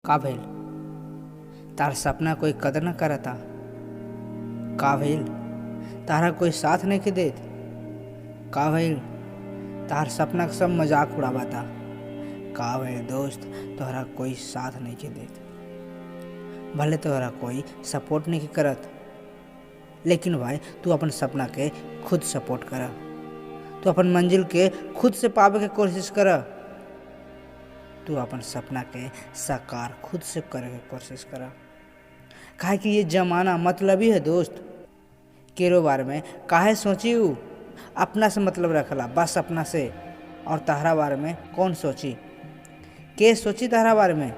का भइल? तार सपना कोई कदर न करता? का भइल? तारा कोई साथ नहीं देत? का भइल? तार सपना के सब मजाक उड़ावता? का भइल दोस्त, तोहरा कोई साथ नहीं देत? भले तोहरा कोई सपोर्ट नहीं करत, लेकिन भाई तू अपन सपना के खुद सपोर्ट कर। तू अपन मंजिल के खुद से पावे के कोशिश कर। तू अपन सपना के साकार खुद से करे के कोशिश कर। काहे कि ये जमाना मतलबी है दोस्त। केरो बारे में काहे सोची उ? अपना से मतलब रखला, बस अपना से। और तहरा बारे में कौन सोची? के सोची तहरा बारे में?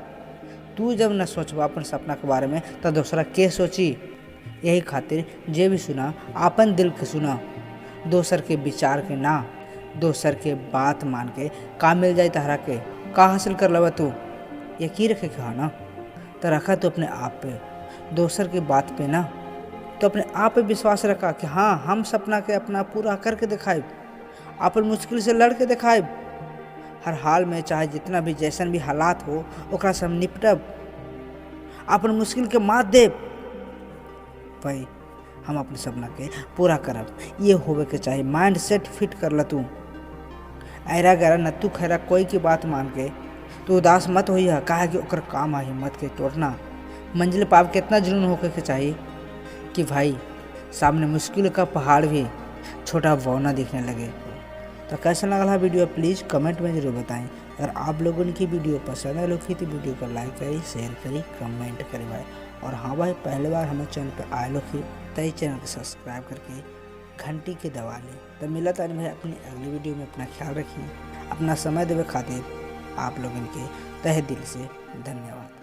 तू जब न सोचबा अपन सपना के बारे में तो दूसरा के सोची? यही खातिर जे भी सुना अपन दिल के सुना, दोसर के विचार के ना। दोसर के बात मान के का मिल जाए तहरा के? का हासिल कर लबा तू? यकीन रखे कहा ना तो रखा तो अपने आप पे, दोसर के बात पे ना। तो अपने आप पे विश्वास रखा कि हाँ, हम सपना के अपना पूरा करके दिखाए, अपन मुश्किल से लड़ के दिखाए। हर हाल में चाहे जितना भी जैसन भी हालात हो, ओकरा से हम निपटब, अपन मुश्किल के मात देब। भाई हम अपने सपना के पूरा करब, ये होवे के चाहिए। माइंड सेट फिट कर ला तू। ऐरा गैरा नत्तू खैरा कोई की बात मान के तू उदास मत होई है। काहे कि ओकर काम है हिम्मत के तोड़ना। मंजिल पाव कितना जुनून होके के चाहिए कि भाई सामने मुश्किल का पहाड़ भी छोटा बौना दिखने लगे। तो कैसा लगा है वीडियो, प्लीज़ कमेंट में ज़रूर बताएं। अगर आप लोगों की वीडियो पसंद है लोग तो वीडियो को लाइक करी, शेयर करी, कमेंट करी भाई। और हाँ भाई, पहले बार हमारे चैनल पर आए लोग तो इस चैनल को सब्सक्राइब करके घंटी के दबा लें। तो मिला था भाई अपनी अगली वीडियो में। अपना ख्याल रखिए। अपना समय देवे खातिर आप लोगों के तहे दिल से धन्यवाद।